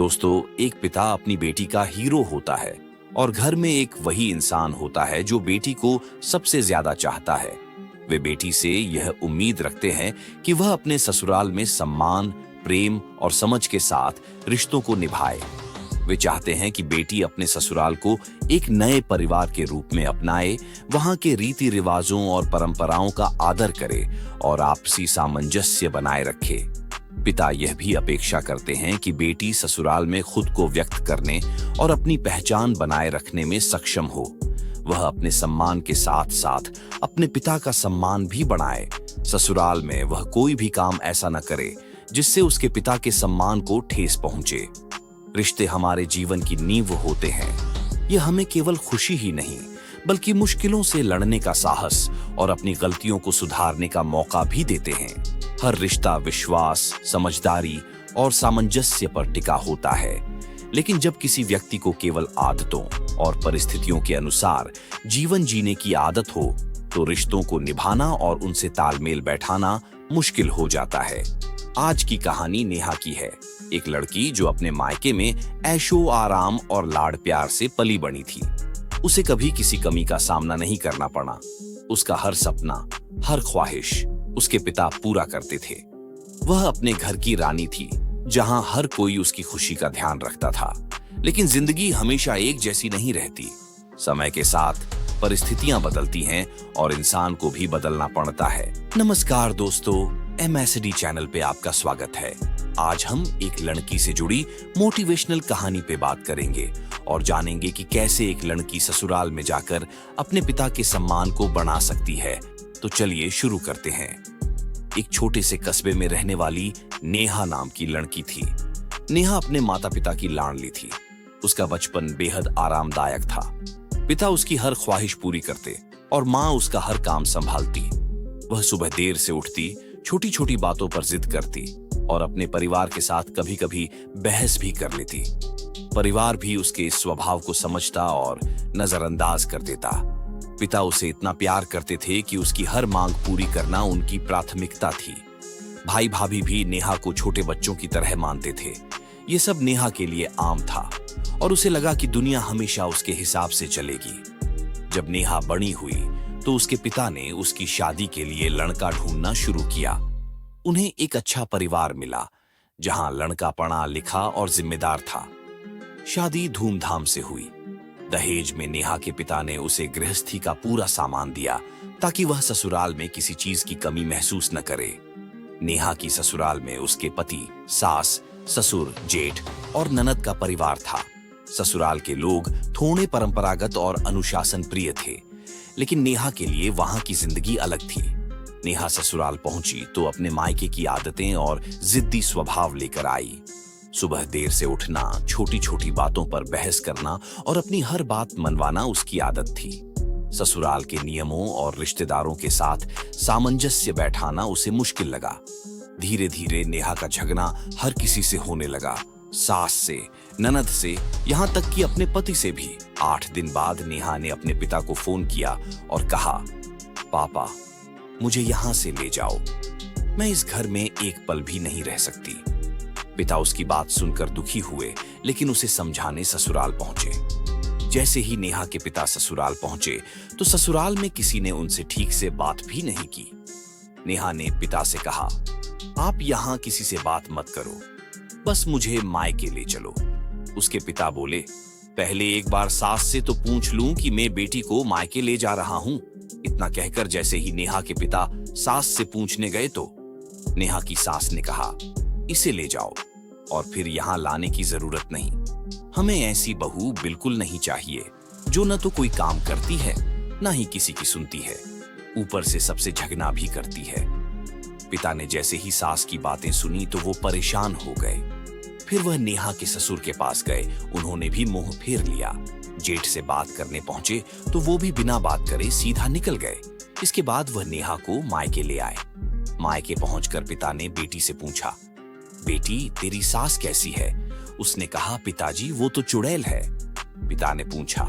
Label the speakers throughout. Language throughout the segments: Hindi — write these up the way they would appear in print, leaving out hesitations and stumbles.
Speaker 1: दोस्तों, एक पिता अपनी बेटी का हीरो होता है और घर में एक वही इंसान होता है जो बेटी को सबसे ज्यादा चाहता है। वे बेटी से यह उम्मीद रखते हैं कि वह अपने ससुराल में सम्मान, प्रेम और समझ के साथ रिश्तों को निभाए। वे चाहते हैं कि बेटी अपने ससुराल को एक नए परिवार के रूप में अपनाए, वहां के रीति रिवाजों और परंपराओं का आदर करे और आपसी सामंजस्य बनाए रखे। पिता यह भी अपेक्षा करते हैं कि बेटी ससुराल में खुद को व्यक्त करने और अपनी पहचान बनाए रखने में सक्षम हो। वह अपने सम्मान के साथ साथ अपने पिता का सम्मान भी बढ़ाए। ससुराल में वह कोई भी काम ऐसा न करे जिससे उसके पिता के सम्मान को ठेस पहुंचे। रिश्ते हमारे जीवन की नींव होते हैं। यह हमें केवल खुशी ही नहीं बल्कि मुश्किलों से लड़ने का साहस और अपनी गलतियों को सुधारने का मौका भी देते हैं। हर रिश्ता विश्वास, समझदारी और सामंजस्य पर टिका होता है, लेकिन जब किसी व्यक्ति को केवल आदतों और परिस्थितियों के अनुसार जीवन जीने की आदत हो तो रिश्तों को निभाना और उनसे तालमेल बैठाना मुश्किल हो जाता है। आज की कहानी नेहा की है, एक लड़की जो अपने मायके में ऐशो आराम और लाड़ प्यार से पली बड़ी थी। उसे कभी किसी कमी का सामना नहीं करना पड़ा। उसका हर सपना, हर ख्वाहिश उसके पिता पूरा करते थे। वह अपने घर की रानी थी, जहां हर कोई उसकी खुशी का ध्यान रखता था। लेकिन जिंदगी हमेशा एक जैसी नहीं रहती। समय के साथ परिस्थितियां बदलती हैं और इंसान को भी बदलना पड़ता है। नमस्कार दोस्तों, MSD चैनल पे आपका स्वागत है। आज हम एक लड़की से जुड़ी मोटिवेशनल कहानी पे बात करेंगे और जानेंगे कि कैसे एक लड़की ससुराल में जाकर अपने पिता के सम्मान को बढ़ा सकती है। तो चलिए शुरू करते हैं। एक छोटे से कस्बे में रहने वाली नेहा नाम की लड़की थी। नेहा अपने माता पिता की लाडली थी। उसका बचपन बेहद आरामदायक था। पिता उसकी हर ख्वाहिश पूरी करते और माँ उसका हर काम संभालती। वह सुबह देर से उठती, छोटी छोटी बातों पर जिद करती और अपने परिवार के साथ कभी कभी बहस भी कर लेती। परिवार भी उसके इस स्वभाव को समझता और नजरअंदाज कर देता। पिता उसे इतना प्यार करते थे कि उसकी हर मांग पूरी करना उनकी प्राथमिकता थी। भाई भाभी भी नेहा को छोटे बच्चों की तरह मानते थे। ये सब नेहा के लिए आम था और उसे लगा कि दुनिया हमेशा उसके हिसाब से चलेगी। जब नेहा बड़ी हुई तो उसके पिता ने उसकी शादी के लिए लड़का ढूंढना शुरू किया। उन्हें एक अच्छा परिवार मिला जहां लड़का पढ़ा लिखा और जिम्मेदार था। शादी धूमधाम से हुई। दहेज में नेहा के पिता ने उसे गृहस्थी का पूरा सामान दिया ताकि वह ससुराल में किसी चीज की कमी महसूस न करे। नेहा की ससुराल में उसके पति, सास, ससुर, जेठ और ननद का परिवार था। ससुराल के लोग थोड़े परंपरागत और अनुशासन प्रिय थे, लेकिन नेहा के लिए वहां की जिंदगी अलग थी। नेहा ससुराल पहुंची तो अपने मायके की आदतें और जिद्दी स्वभाव लेकर आई। सुबह देर से उठना, छोटी छोटी बातों पर बहस करना और अपनी हर बात मनवाना उसकी आदत थी। ससुराल के नियमों और रिश्तेदारों के साथ सामंजस्य बैठाना उसे मुश्किल लगा। धीरे धीरे नेहा का झगड़ा हर किसी से होने लगा, सास से, ननद से, यहाँ तक कि अपने पति से भी। 8 दिन बाद नेहा ने अपने पिता को फोन किया और कहा, पापा, मुझे यहाँ से ले जाओ। मैं इस घर में एक पल भी नहीं रह सकती। पिता उसकी बात सुनकर दुखी हुए, लेकिन उसे समझाने ससुराल पहुंचे। जैसे ही नेहा के पिता ससुराल पहुंचे तो ससुराल में किसी ने उनसे ठीक से बात भी नहीं की। नेहा ने पिता से कहा, आप यहाँ किसी से बात मत करो, बस मुझे मायके ले चलो। उसके पिता बोले, पहले एक बार सास से तो पूछ लूं कि मैं बेटी को मायके ले जा रहा हूं। इतना कहकर जैसे ही नेहा के पिता सास से पूछने गए तो नेहा की सास ने कहा, इसे ले जाओ और फिर यहाँ लाने की जरूरत नहीं। हमें ऐसी बहू बिल्कुल नहीं चाहिए जो न तो कोई काम करती है न ही किसी की सुनती है, ऊपर से सबसे झगड़ा भी करती है। पिता ने जैसे ही सास की बातें सुनी तो वो परेशान हो गए। फिर वह नेहा के ससुर के पास गए। उन्होंने भी मुंह फेर लिया। जेठ से बात करने पहुंचे तो वो भी बिना बात करे सीधा निकल गए। इसके बाद वह नेहा को मायके ले आए। मायके पहुंचकर पिता ने बेटी से पूछा, बेटी, तेरी सास कैसी है? उसने कहा, पिताजी, वो तो चुड़ैल है। पिता ने पूछा,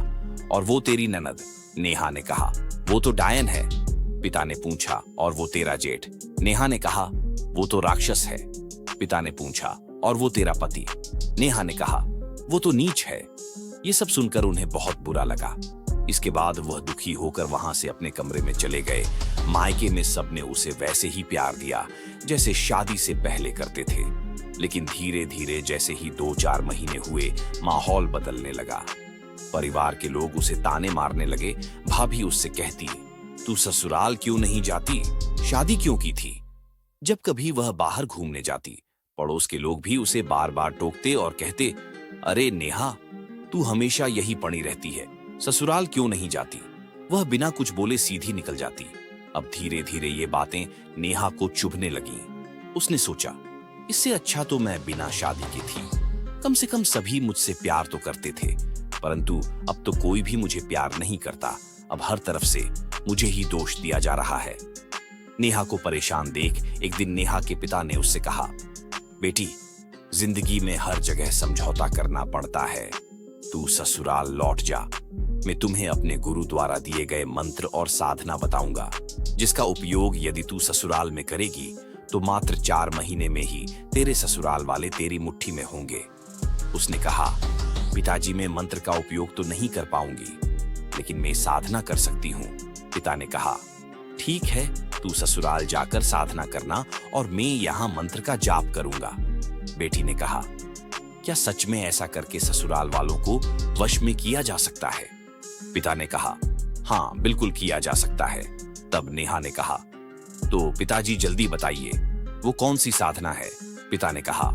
Speaker 1: और वो तेरी ननद? नेहा ने कहा, वो तो डायन है। पिता ने पूछा, और वो तेरा जेठ? नेहा ने कहा, वो तो राक्षस है। पिता ने पूछा, और वो तेरा पति। नेहा ने कहा, वो तो नीच है। ये सब सुनकर उन्हें बहुत बुरा लगा। इसके बाद वह दुखी होकर वहां से अपने कमरे में चले गए। मायके में सबने उसे वैसे ही प्यार दिया जैसे शादी से पहले करते थे। लेकिन धीरे धीरे जैसे ही 2-4 महीने हुए, माहौल बदलने लगा। परिवार के लोग उसे ताने मारने लगे। भाभी उससे कहती, तू ससुराल क्यों नहीं जाती? शादी क्यों की थी? जब कभी वह बाहर घूमने जाती, पड़ोस के लोग भी उसे बार बार टोकते और कहते, अरे नेहा, तू हमेशा यही पड़ी रहती है, ससुराल क्यों नहीं जाती? वह बिना कुछ बोले सीधी निकल जाती। अब धीरे धीरे ये बातें नेहा को चुभने लगीं। उसने सोचा, इससे अच्छा तो मैं बिना शादी की थी। कम से कम सभी मुझसे प्यार तो करते थे, परंतु अब तो कोई भी मुझे प्यार नहीं करता। अब हर तरफ से मुझे ही दोष दिया जा रहा है। नेहा को परेशान देख एक दिन नेहा के पिता ने उससे कहा, बेटी, जिंदगी में हर जगह समझौता करना पड़ता है। तू ससुराल लौट जा। मैं तुम्हें अपने गुरु द्वारा दिए गए मंत्र और साधना बताऊंगा, जिसका उपयोग यदि तू ससुराल में करेगी तो मात्र 4 महीने में ही तेरे ससुराल वाले तेरी मुट्ठी में होंगे। उसने कहा, पिताजी, मैं मंत्र का उपयोग तो नहीं कर पाऊंगी, लेकिन मैं साधना कर सकती हूँ। पिता ने कहा, ठीक है, तू ससुराल जाकर साधना करना और मैं यहाँ मंत्र का जाप करूंगा। बेटी ने कहा, क्या सच में ऐसा करके ससुराल वालों को वश में किया जा सकता है? पिता ने कहा, हाँ, बिल्कुल किया जा सकता है। तब नेहा ने कहा, तो पिताजी जल्दी बताइए, वो कौन सी साधना है? पिता ने कहा,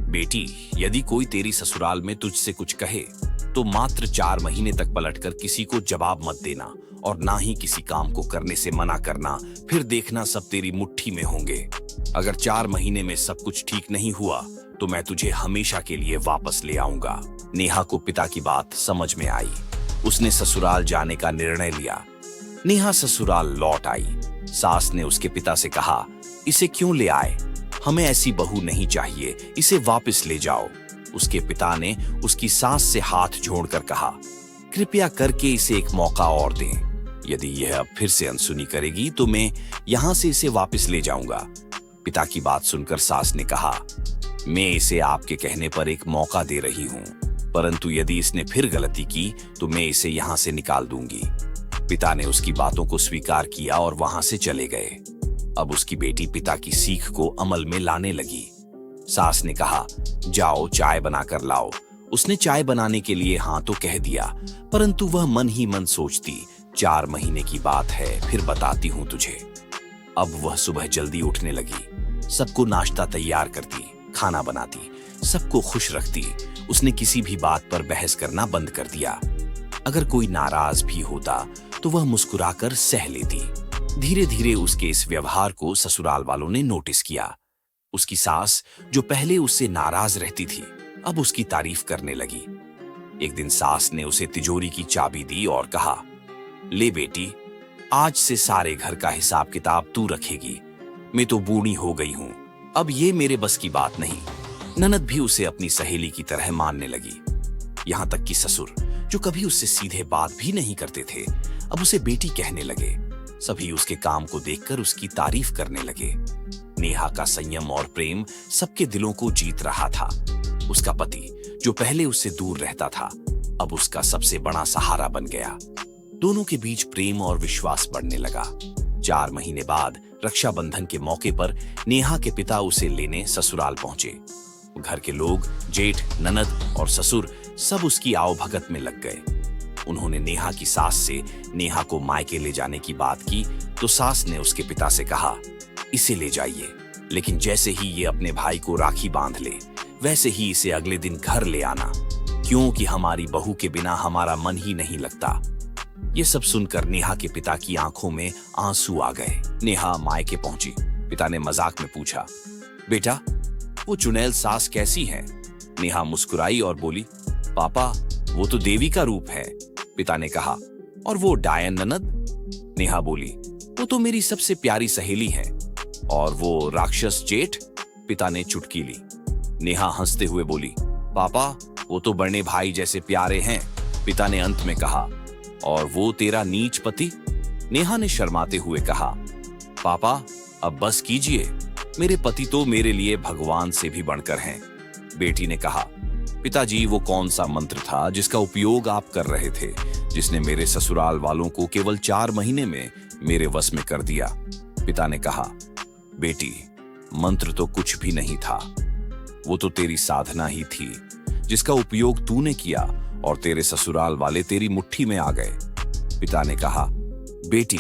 Speaker 1: बेटी, यदि कोई तेरी ससुराल में तुझसे कुछ कहे तो मात्र 4 महीने तक पलटकर किसी को जवाब मत देना और ना ही किसी काम को करने से मना करना। फिर देखना सब तेरी मुट्ठी में होंगे। अगर 4 महीने में सब कुछ ठीक नहीं हुआ तो मैं तुझे हमेशा के लिए वापस ले आऊंगा। नेहा को पिता की बात समझ में आई। उसने ससुराल जाने का निर्णय लिया। नेहा ससुराल लौट आई। सास ने उसके पिता से कहा, इसे क्यों ले आए? हमें ऐसी बहू नहीं चाहिए, इसे वापस ले जाओ। उसके पिता ने उसकी सास से हाथ जोड़कर कहा, कृपया करके इसे एक मौका और दें। यदि यह अब फिर से अनसुनी करेगी तो मैं यहां से इसे वापस ले जाऊंगा। पिता की बात सुनकर सास ने कहा, मैं इसे आपके कहने पर एक मौका दे रही हूं, परंतु यदि इसने फिर गलती की तो मैं इसे यहां से निकाल दूंगी। पिता ने उसकी बातों को स्वीकार किया और वहां से चले गए। अब उसकी बेटी पिता की सीख को अमल में लाने लगी। सास ने कहा, जाओ चाय बनाकर लाओ। उसने चाय बनाने के लिए हाँ तो कह दिया, परंतु वह मन ही मन सोचती, 4 महीने की बात है, फिर बताती हूं तुझे। अब वह सुबह जल्दी उठने लगी, सबको नाश्ता तैयार करती, खाना बनाती, सबको खुश रखती। उसने किसी भी बात पर बहस करना बंद कर दिया। अगर कोई नाराज भी होता तो वह मुस्कुराकर सह लेती। धीरे धीरे उसके इस व्यवहार को ससुराल वालों ने नोटिस किया। उसकी सास, जो पहले उससे नाराज रहती थी, अब उसकी तारीफ करने लगी। एक दिन सास ने उसे तिजोरी की चाबी दी और कहा, ले बेटी, आज से सारे घर का हिसाब किताब तू रखेगी। मैं तो बूढ़ी हो गई हूं, अब ये मेरे बस की बात नहीं। ननद भी उसे अपनी सहेली की तरह मानने लगी। यहां तक कि ससुर, जो कभी उससे सीधे बात भी नहीं करते थे, अब उसे बेटी कहने लगे। सभी उसके काम को देखकर उसकी तारीफ करने लगे। नेहा का संयम और प्रेम सबके दिलों को जीत रहा था। उसका पति, जो पहले उससे दूर रहता था, अब उसका सबसे बड़ा सहारा बन गया। दोनों के बीच प्रेम और विश्वास बढ़ने लगा। 4 महीने बाद रक्षाबंधन के मौके पर नेहा के पिता उसे लेने ससुराल पहुंचे। घर के लोग, जेठ, ननद और ससुर सब उसकी आवभगत में लग गए। उन्होंने नेहा की सास से नेहा को मायके ले जाने की बात की तो सास ने उसके पिता से कहा, इसे ले जाइए, लेकिन जैसे ही ये अपने भाई को राखी बांध ले, वैसे ही इसे अगले दिन घर ले आना, क्योंकि हमारी बहू के बिना हमारा मन ही नहीं लगता। ये सब सुनकर नेहा के पिता की आंखों में आंसू आ गए। नेहा मायके पहुंची। पिता ने मजाक में पूछा, बेटा, वो चुड़ैल सास कैसी है? नेहा मुस्कुराई और बोली, पापा, वो तो देवी का रूप है। पिता ने कहा, और वो डायन ननद? नेहा बोली, वो तो मेरी सबसे प्यारी सहेली है। और वो राक्षस जेठ? पिता ने चुटकी ली। नेहा हंसते हुए बोली, पापा, वो तो बड़े भाई जैसे प्यारे हैं। पिता ने अंत में कहा, और वो तेरा नीच पति? नेहा ने शर्माते हुए कहा, पापा, अब बस कीजिए, मेरे पति तो मेरे लिए भगवान से भी बढ़कर हैं। बेटी ने कहा, पिताजी, वो कौन सा मंत्र था जिसका उपयोग आप कर रहे थे, जिसने मेरे ससुराल वालों को केवल 4 महीने में मेरे वश में कर दिया? पिता ने कहा, बेटी, मंत्र तो कुछ भी नहीं था। वो तो तेरी साधना ही थी, जिसका उपयोग तूने किया और तेरे ससुराल वाले तेरी मुट्ठी में आ गए। पिता ने कहा, बेटी,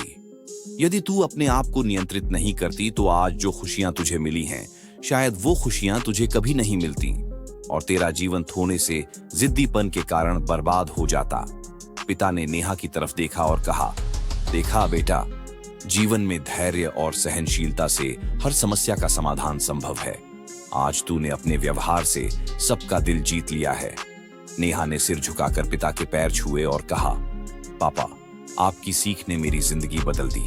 Speaker 1: यदि तू अपने आप को नियंत्रित नहीं करती तो आज जो खुशियां तुझे मिली हैं, शायद वो खुशियां तुझे कभी नहीं मिलती और तेरा जीवन थोड़े से जिद्दीपन के कारण बर्बाद हो जाता। पिता ने नेहा की तरफ देखा और कहा, देखा बेटा, जीवन में धैर्य और सहनशीलता से हर समस्या का समाधान संभव है। आज तूने अपने व्यवहार से सबका दिल जीत लिया है। नेहा ने सिर झुकाकर पिता के पैर छुए और कहा, पापा, आपकी सीख ने मेरी जिंदगी बदल दी।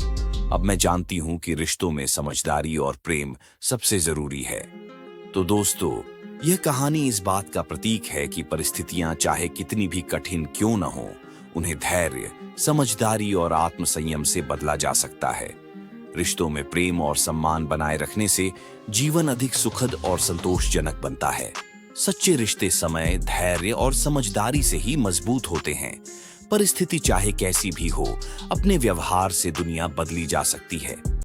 Speaker 1: अब मैं जानती हूं कि रिश्तों में समझदारी और प्रेम सबसे जरूरी है। तो दोस्तों, यह कहानी इस बात का प्रतीक है कि परिस्थितियां चाहे कितनी भी कठिन क्यों न हो, उन्हें धैर्य, समझदारी और आत्मसंयम से बदला जा सकता है। रिश्तों में प्रेम और सम्मान बनाए रखने से जीवन अधिक सुखद और संतोषजनक बनता है। सच्चे रिश्ते समय, धैर्य और समझदारी से ही मजबूत होते हैं। परिस्थिति चाहे कैसी भी हो, अपने व्यवहार से दुनिया बदली जा सकती है।